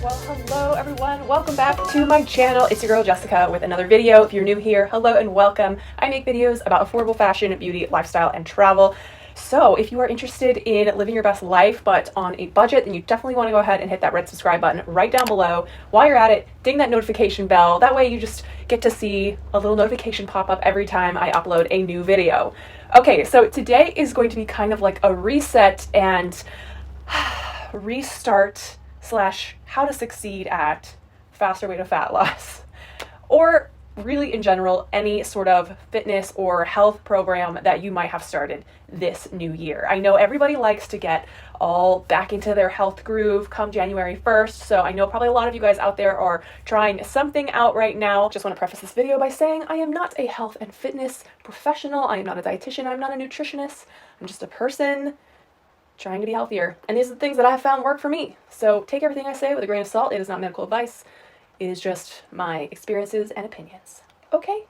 Well, hello everyone. Welcome back to my channel. It's your girl Jessica with another video. If you're new here, hello and welcome. I make videos about affordable fashion, beauty, lifestyle, and travel. So if you are interested in living your best life but on a budget, then you definitely want to go ahead and hit that red subscribe button right down below. While you're at it, ding that notification bell. That way you just get to see a little notification pop up every time I upload a new video. Okay, so today is going to be kind of like a reset and restart / how to succeed at faster way to fat loss, or really in general any sort of fitness or health program that you might have started this new year. I know everybody likes to get all back into their health groove come January 1st, so I know probably a lot of you guys out there are trying something out right now. Just want to preface this video by saying I am not a health and fitness professional. I am not a dietitian. I'm not a nutritionist. I'm just a person trying to be healthier. And these are the things that I have found work for me. So take everything I say with a grain of salt. It is not medical advice. It is just my experiences and opinions. Okay?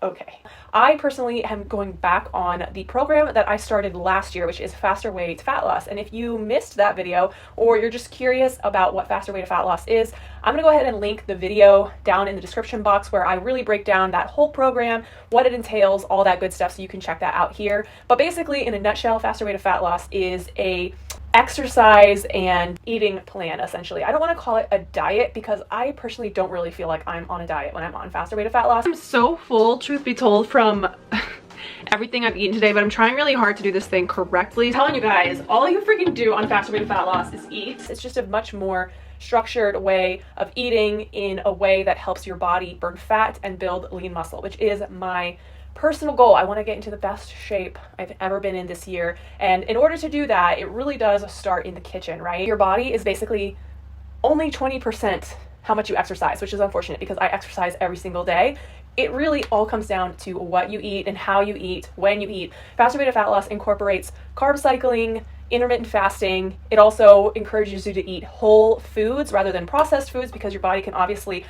Okay. I personally am going back on the program that I started last year, which is Faster Way to Fat Loss. And if you missed that video, or you're just curious about what Faster Way to Fat Loss is, I'm going to go ahead and link the video down in the description box where I really break down that whole program, what it entails, all that good stuff, so you can check that out here. But basically, in a nutshell, Faster Way to Fat Loss is a exercise and eating plan, essentially. I don't want to call it a diet because I personally don't really feel like I'm on a diet when I'm on Faster Way to Fat Loss. I'm so full, truth be told, from everything I've eaten today, but I'm trying really hard to do this thing correctly. I'm telling you guys, all you freaking do on Faster Way to Fat Loss is eat. It's just a much more structured way of eating in a way that helps your body burn fat and build lean muscle, which is my personal goal. I want to get into the best shape I've ever been in this year. And in order to do that, it really does start in the kitchen, right? Your body is basically only 20% how much you exercise, which is unfortunate because I exercise every single day. It really all comes down to what you eat and how you eat, when you eat. Faster Way to Fat Loss incorporates carb cycling, intermittent fasting. It also encourages you to eat whole foods rather than processed foods because your body can obviously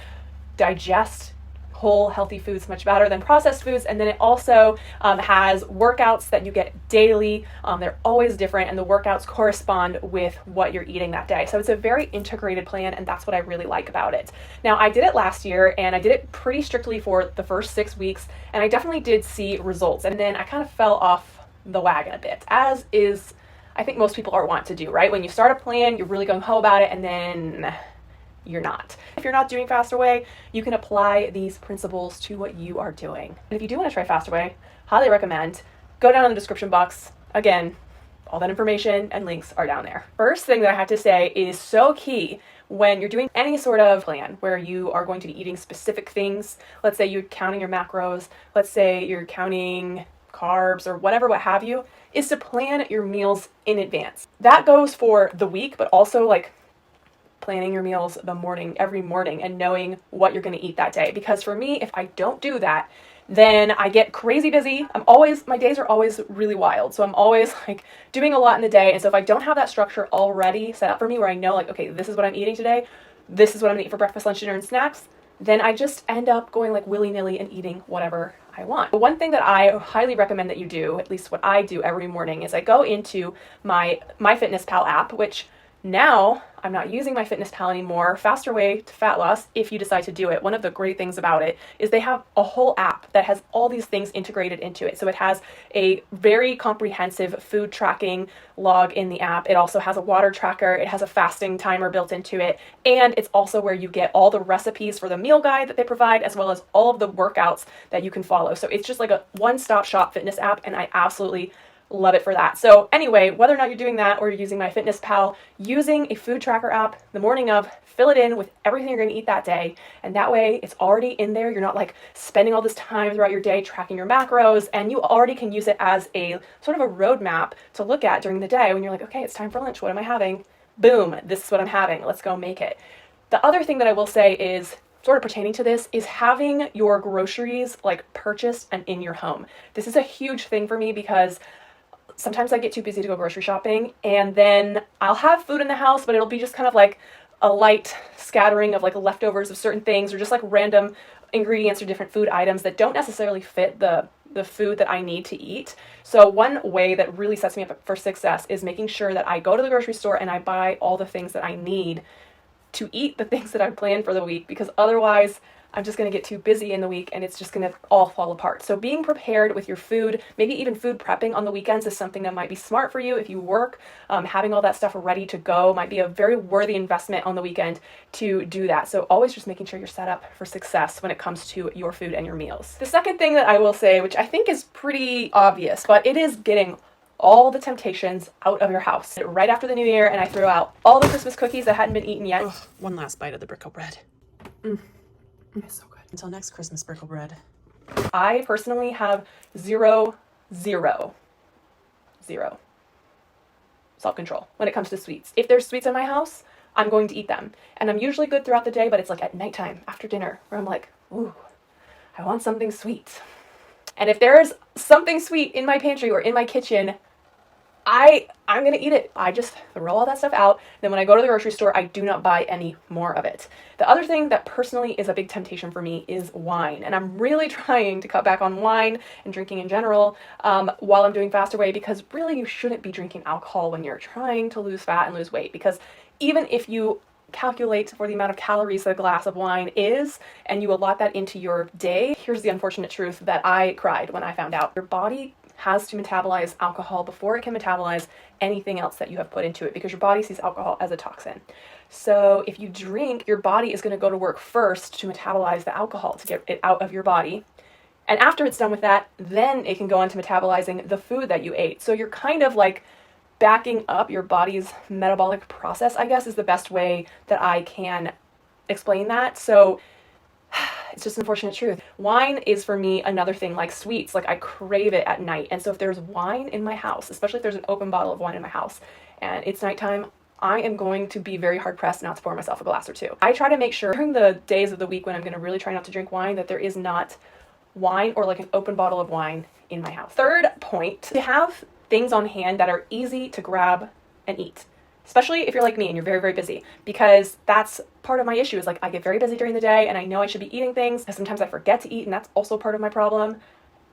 digest whole healthy foods much better than processed foods. And then it also has workouts that you get daily. They're always different, and the workouts correspond with what you're eating that day. So it's a very integrated plan, and that's what I really like about it. Now, I did it last year, and I did it pretty strictly for the first 6 weeks, and I definitely did see results. And then I kind of fell off the wagon a bit, as is, I think most people are wont to do, right? When you start a plan, you're really gung-ho about it, and then you're not. If you're not doing Faster Way, you can apply these principles to what you are doing. And if you do want to try Faster Way, highly recommend, go down in the description box. Again, all that information and links are down there. First thing that I have to say is so key when you're doing any sort of plan where you are going to be eating specific things. Let's say you're counting your macros. Let's say you're counting carbs or whatever, what have you, is to plan your meals in advance. That goes for the week, but also like planning your meals every morning and knowing what you're going to eat that day. Because for me, if I don't do that, then I get crazy busy. My days are always really wild. So I'm always like doing a lot in the day. And so if I don't have that structure already set up for me where I know like, okay, this is what I'm eating today, this is what I'm gonna eat for breakfast, lunch, dinner, and snacks, then I just end up going like willy-nilly and eating whatever I want. But one thing that I highly recommend that you do, at least what I do every morning, is I go into my MyFitnessPal app, which now I'm not using MyFitnessPal anymore. Faster Way to Fat Loss, if you decide to do it. One of the great things about it is they have a whole app that has all these things integrated into it. So it has a very comprehensive food tracking log in the app. It also has a water tracker. It has a fasting timer built into it. And it's also where you get all the recipes for the meal guide that they provide, as well as all of the workouts that you can follow. So it's just like a one-stop shop fitness app, and I absolutely love it for that. So anyway, whether or not you're doing that or you're using MyFitnessPal, using a food tracker app the morning of, fill it in with everything you're going to eat that day. And that way it's already in there. You're not like spending all this time throughout your day tracking your macros, and you already can use it as a sort of a roadmap to look at during the day when you're like, okay, it's time for lunch. What am I having? Boom, this is what I'm having. Let's go make it. The other thing that I will say is sort of pertaining to this is having your groceries like purchased and in your home. This is a huge thing for me because sometimes I get too busy to go grocery shopping, and then I'll have food in the house, but it'll be just kind of like a light scattering of like leftovers of certain things, or just like random ingredients or different food items that don't necessarily fit the food that I need to eat. So one way that really sets me up for success is making sure that I go to the grocery store and I buy all the things that I need to eat the things that I've planned for the week, because otherwise I'm just going to get too busy in the week and it's just going to all fall apart. So being prepared with your food, maybe even food prepping on the weekends, is something that might be smart for you if you work. Having all that stuff ready to go might be a very worthy investment on the weekend to do that. So always just making sure you're set up for success when it comes to your food and your meals. The second thing that I will say, which I think is pretty obvious, but it is getting all the temptations out of your house. Right after the new year, and I threw out all the Christmas cookies that hadn't been eaten yet. Ugh, one last bite of the brickle bread. It's so good. Until next Christmas, brickle bread. I personally have zero self-control when it comes to sweets. If there's sweets in my house, I'm going to eat them. And I'm usually good throughout the day, but it's like at nighttime, after dinner, where I'm like, ooh, I want something sweet. And if there's something sweet in my pantry or in my kitchen, I'm going to eat it. I just throw all that stuff out. Then when I go to the grocery store, I do not buy any more of it. The other thing that personally is a big temptation for me is wine. And I'm really trying to cut back on wine and drinking in general while I'm doing Fast Away, because really you shouldn't be drinking alcohol when you're trying to lose fat and lose weight. Because even if you calculate for the amount of calories that a glass of wine is, and you allot that into your day, here's the unfortunate truth that I cried when I found out. Your body has to metabolize alcohol before it can metabolize anything else that you have put into it, because your body sees alcohol as a toxin. So if you drink, your body is going to go to work first to metabolize the alcohol to get it out of your body. And after it's done with that, then it can go on to metabolizing the food that you ate. So you're kind of like backing up your body's metabolic process, I guess, is the best way that I can explain that. So it's just an unfortunate truth. Wine is for me another thing, like sweets. Like I crave it at night. And so if there's wine in my house, especially if there's an open bottle of wine in my house and it's nighttime, I am going to be very hard pressed not to pour myself a glass or two. I try to make sure during the days of the week when I'm going to really try not to drink wine, that there is not wine or like an open bottle of wine in my house. Third point, to have things on hand that are easy to grab and eat. Especially if you're like me and you're very, very busy, because that's part of my issue is like I get very busy during the day and I know I should be eating things, and sometimes I forget to eat, and that's also part of my problem.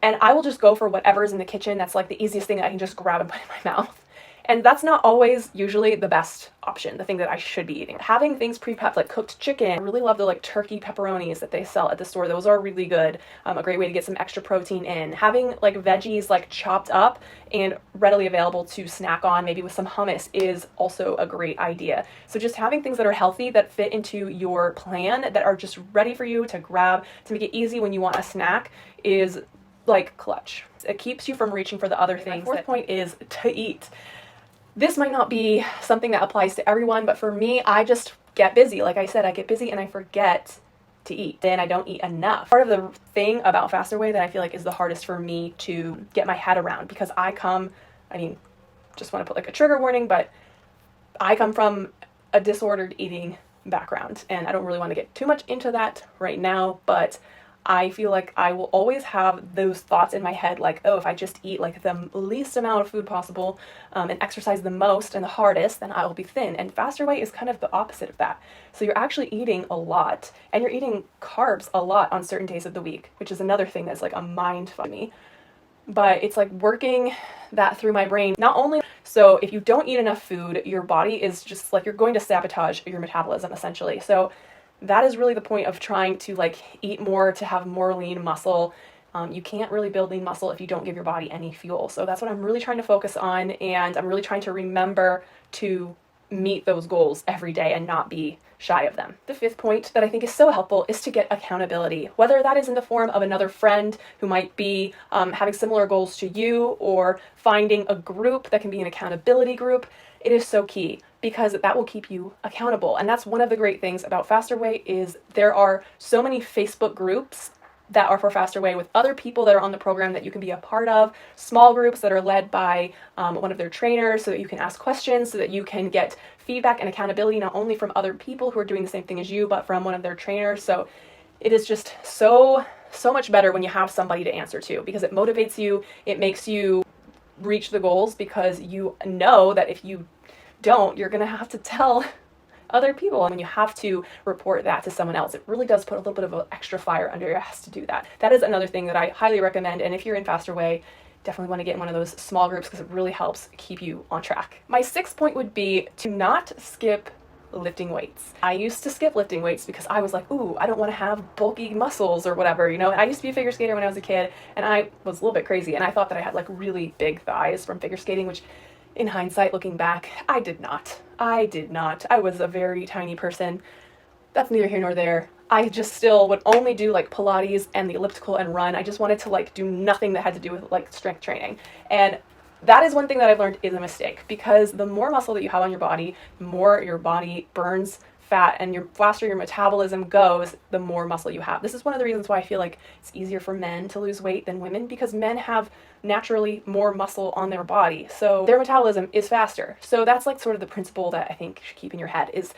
And I will just go for whatever's in the kitchen that's like the easiest thing that I can just grab and put in my mouth. And that's not always usually the best option, the thing that I should be eating. Having things pre-prepped, like cooked chicken. I really love the like turkey pepperonis that they sell at the store. Those are really good. A great way to get some extra protein in. Having like veggies like chopped up and readily available to snack on, maybe with some hummus, is also a great idea. So just having things that are healthy, that fit into your plan, that are just ready for you to grab, to make it easy when you want a snack, is like clutch. It keeps you from reaching for the other things. My fourth point is to eat. This might not be something that applies to everyone, but for me, I just get busy. Like I said, I get busy and I forget to eat. Then I don't eat enough. Part of the thing about Fast Away that I feel like is the hardest for me to get my head around, because just want to put like a trigger warning, but I come from a disordered eating background, and I don't really want to get too much into that right now, but I feel like I will always have those thoughts in my head, like, oh, if I just eat like the least amount of food possible and exercise the most and the hardest, then I will be thin. And Fast Away is kind of the opposite of that. So you're actually eating a lot, and you're eating carbs a lot on certain days of the week, which is another thing that's like a mind fuck me. But it's like working that through my brain. Not only, so if you don't eat enough food, your body is just like, you're going to sabotage your metabolism essentially. So that is really the point of trying to like eat more, to have more lean muscle. You can't really build lean muscle if you don't give your body any fuel. So that's what I'm really trying to focus on, and I'm really trying to remember to meet those goals every day and not be shy of them. The fifth point that I think is so helpful is to get accountability, whether that is in the form of another friend who might be having similar goals to you, or finding a group that can be an accountability group. It is so key, because that will keep you accountable. And that's one of the great things about Fast Away, is there are so many Facebook groups that are for Fast Away with other people that are on the program that you can be a part of, small groups that are led by one of their trainers, so that you can ask questions, so that you can get feedback and accountability not only from other people who are doing the same thing as you, but from one of their trainers. So it is just so much better when you have somebody to answer to, because it motivates you, it makes you reach the goals, because you know that if you don't, you're going to have to tell other people, and when you have to report that to someone else, it really does put a little bit of an extra fire under your ass to do that. That is another thing that I highly recommend, and if you're in Fast Away, definitely want to get in one of those small groups, because it really helps keep you on track. My sixth point would be to not skip lifting weights. I used to skip lifting weights because I was like, ooh, I don't want to have bulky muscles or whatever, you know. And I used to be a figure skater when I was a kid, and I was a little bit crazy, and I thought that I had like really big thighs from figure skating, which in hindsight, looking back, I did not. I was a very tiny person. That's neither here nor there. I just still would only do like Pilates and the elliptical and run. I just wanted to like do nothing that had to do with like strength training. And that is one thing that I've learned is a mistake, because the more muscle that you have on your body, the more your body burns fat, and your faster your metabolism goes, the more muscle you have. This is one of the reasons why I feel like it's easier for men to lose weight than women, because men have naturally more muscle on their body. So their metabolism is faster. So that's like sort of the principle that I think you should keep in your head is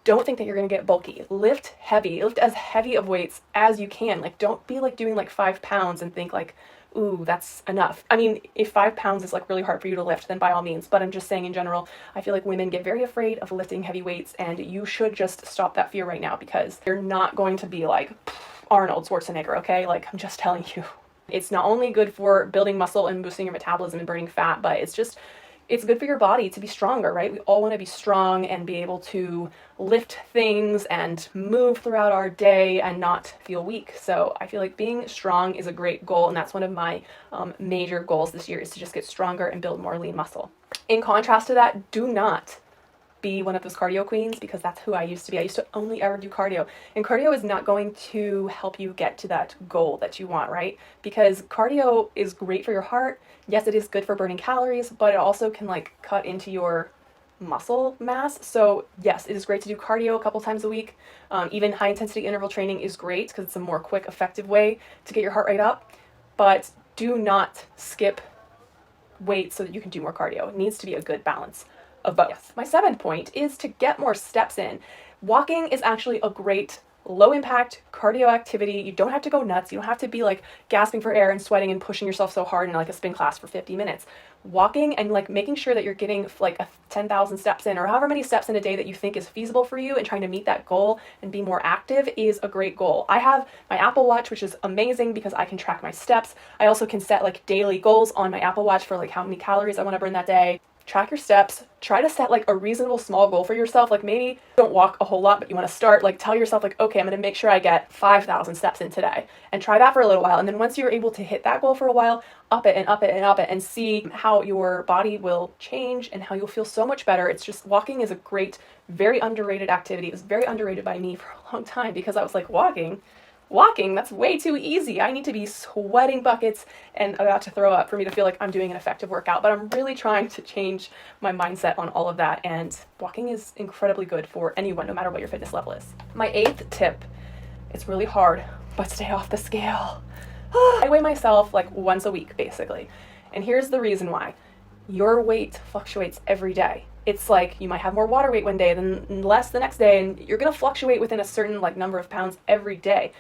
don't think that you're going to get bulky. Lift heavy. Lift as heavy of weights as you can. Like, don't be like doing like 5 pounds and think like, ooh, that's enough. I mean, if 5 pounds is like really hard for you to lift, then by all means. But I'm just saying in general, I feel like women get very afraid of lifting heavy weights, and you should just stop that fear right now, because you're not going to be like Arnold Schwarzenegger, okay? Like, I'm just telling you. It's not only good for building muscle and boosting your metabolism and burning fat, but it's good for your body to be stronger, right? We all want to be strong and be able to lift things and move throughout our day and not feel weak. So I feel like being strong is a great goal, and that's one of my major goals this year, is to just get stronger and build more lean muscle. In contrast to that, do not be one of those cardio queens, because that's who I used to be. I used to only ever do cardio, and cardio is not going to help you get to that goal that you want, right? Because cardio is great for your heart. Yes, it is good for burning calories, but it also can like cut into your muscle mass. So yes, it is great to do cardio a couple times a week. Even high intensity interval training is great because it's a more quick, effective way to get your heart rate up. But do not skip weights so that you can do more cardio. It needs to be a good balance of both. Yes. My 7th point is to get more steps in. Walking is actually a great low impact cardio activity. You don't have to go nuts. You don't have to be like gasping for air and sweating and pushing yourself so hard in like a spin class for 50 minutes. Walking and like making sure that you're getting like 10,000 steps in, or however many steps in a day that you think is feasible for you, and trying to meet that goal and be more active is a great goal. I have my Apple Watch, which is amazing because I can track my steps. I also can set like daily goals on my Apple Watch for like how many calories I want to burn that day. Track your steps. Try to set like a reasonable small goal for yourself. Like, maybe don't walk a whole lot, but you want to start, like tell yourself like, okay, I'm going to make sure I get 5,000 steps in today, and try that for a little while. And then once you're able to hit that goal for a while, up it and up it and up it, and see how your body will change and how you'll feel so much better. It's just, walking is a great, very underrated activity. It was very underrated by me for a long time, because I was like, walking, that's way too easy. I need to be sweating buckets and about to throw up for me to feel like I'm doing an effective workout. But I'm really trying to change my mindset on all of that, and walking is incredibly good for anyone, no matter what your fitness level is. My 8th tip, it's really hard, but stay off the scale. I weigh myself like once a week, basically. And here's the reason why. Your weight fluctuates every day. It's like you might have more water weight one day than less the next day, and you're going to fluctuate within a certain like number of pounds every day.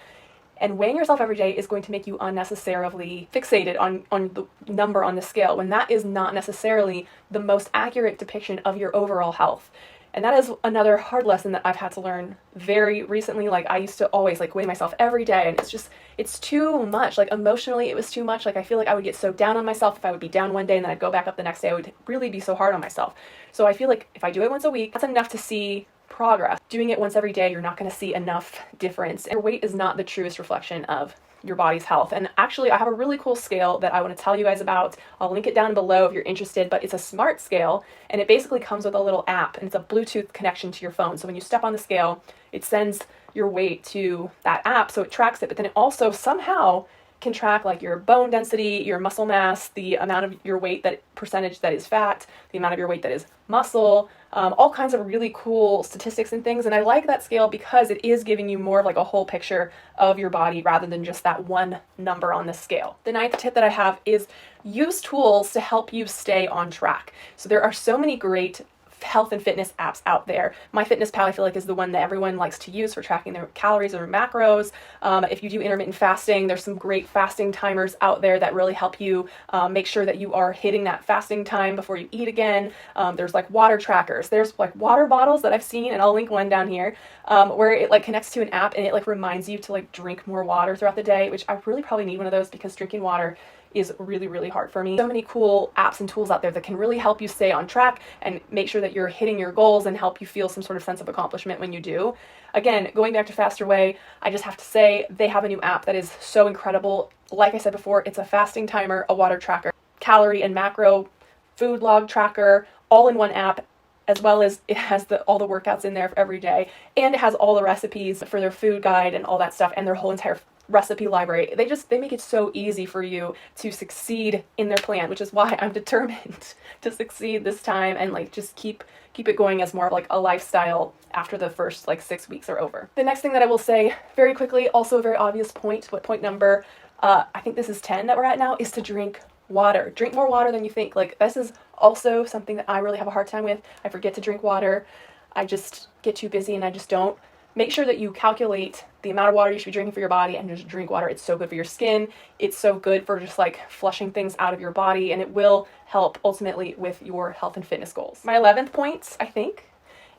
And weighing yourself every day is going to make you unnecessarily fixated on the number on the scale, when that is not necessarily the most accurate depiction of your overall health. And that is another hard lesson that I've had to learn very recently. Like, I used to always like weigh myself every day, and it's too much. Like, emotionally, it was too much. Like, I feel like I would get so down on myself if I would be down one day and then I'd go back up the next day. I would really be so hard on myself. So I feel like if I do it once a week, that's enough to see progress. Doing it once every day, you're not going to see enough difference. Your weight is not the truest reflection of your body's health. And actually, I have a really cool scale that I want to tell you guys about. I'll link it down below if you're interested, but it's a smart scale, and it basically comes with a little app, and it's a Bluetooth connection to your phone. So when you step on the scale, it sends your weight to that app, so it tracks it, but then it also somehow can track like your bone density, your muscle mass, the amount of your weight, that percentage that is fat, the amount of your weight that is muscle, all kinds of really cool statistics and things. And I like that scale because it is giving you more of like a whole picture of your body rather than just that one number on the scale. The 9th tip that I have is use tools to help you stay on track. So there are so many great health and fitness apps out there. MyFitnessPal, I feel like, is the one that everyone likes to use for tracking their calories or macros. If you do intermittent fasting, there's some great fasting timers out there that really help you make sure that you are hitting that fasting time before you eat again. There's like water trackers. There's like water bottles that I've seen, and I'll link one down here, where it like connects to an app and it like reminds you to like drink more water throughout the day, which I really probably need one of those, because drinking water is really, really hard for me. So many cool apps and tools out there that can really help you stay on track and make sure that you're hitting your goals and help you feel some sort of sense of accomplishment when you do. Again, going back to Faster Way, I just have to say they have a new app that is so incredible. Like I said before, it's a fasting timer, a water tracker, calorie and macro, food log tracker, all in one app, as well as it has all the workouts in there for every day, and it has all the recipes for their food guide and all that stuff, and their whole entire recipe library. They make it so easy for you to succeed in their plan, which is why I'm determined to succeed this time and like just keep it going as more of like a lifestyle after the first like 6 weeks are over. The next thing that I will say very quickly, also a very obvious point, but point number, I think this is 10 that we're at now, is to drink water. Drink more water than you think. Like, this is also something that I really have a hard time with. I forget to drink water. I just get too busy and I just don't. Make sure that you calculate the amount of water you should be drinking for your body and just drink water. It's so good for your skin. It's so good for just like flushing things out of your body, and it will help ultimately with your health and fitness goals. My 11th point, I think,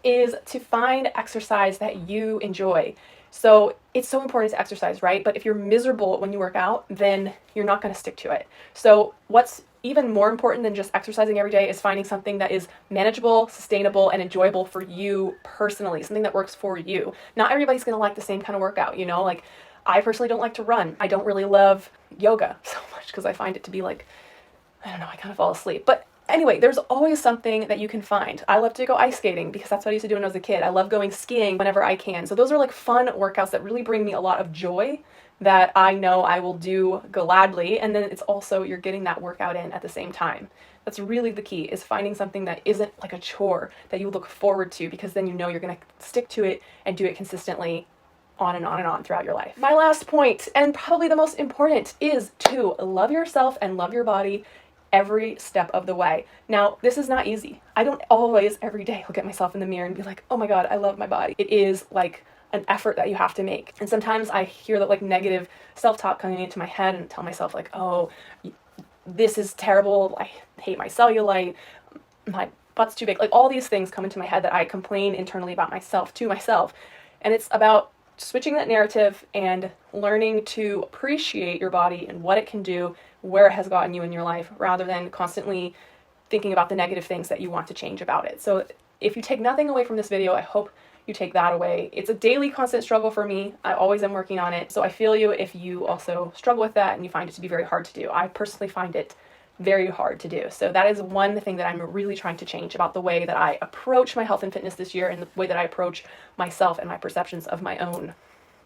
is to find exercise that you enjoy. So it's so important to exercise, right? But if you're miserable when you work out, then you're not going to stick to it. So what's even more important than just exercising every day is finding something that is manageable, sustainable, and enjoyable for you personally, something that works for you. Not everybody's going to like the same kind of workout, you know? Like, I personally don't like to run. I don't really love yoga so much because I find it to be like, I don't know, I kind of fall asleep. But anyway, there's always something that you can find. I love to go ice skating because that's what I used to do when I was a kid. I love going skiing whenever I can. So those are like fun workouts that really bring me a lot of joy that I know I will do gladly. And then it's also, you're getting that workout in at the same time. That's really the key, is finding something that isn't like a chore that you look forward to, because then you know you're going to stick to it and do it consistently on and on and on throughout your life. My last point, and probably the most important, is to love yourself and love your body every step of the way. Now, this is not easy. I don't always every day look at myself in the mirror and be like, oh my God, I love my body. It is like an effort that you have to make. And sometimes I hear that like negative self-talk coming into my head and tell myself like, oh, this is terrible. I hate my cellulite. My butt's too big. Like, all these things come into my head that I complain internally about myself to myself. And it's about switching that narrative and learning to appreciate your body and what it can do, where it has gotten you in your life, rather than constantly thinking about the negative things that you want to change about it. So if you take nothing away from this video, I hope you take that away. It's a daily constant struggle for me. I always am working on it. So I feel you if you also struggle with that and you find it to be very hard to do. I personally find it very hard to do. So that is one thing that I'm really trying to change about the way that I approach my health and fitness this year, and the way that I approach myself and my perceptions of my own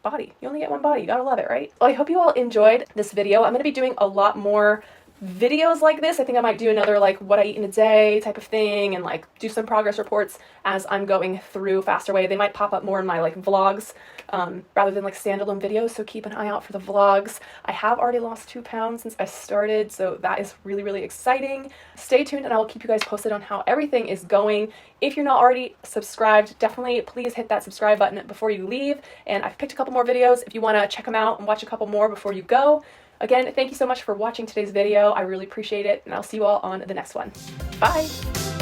body. You only get one body. You gotta love it, right? Well, I hope you all enjoyed this video. I'm gonna be doing a lot more videos like this. I think I might do another like what I eat in a day type of thing, and like do some progress reports as I'm going through Faster Way. They might pop up more in my like vlogs rather than like standalone videos, so keep an eye out for the vlogs. I have already lost 2 pounds since I started, so that is really, really exciting. Stay tuned and I will keep you guys posted on how everything is going. If you're not already subscribed, definitely please hit that subscribe button before you leave. And I've picked a couple more videos if you want to check them out and watch a couple more before you go. Again, thank you so much for watching today's video. I really appreciate it, and I'll see you all on the next one. Bye!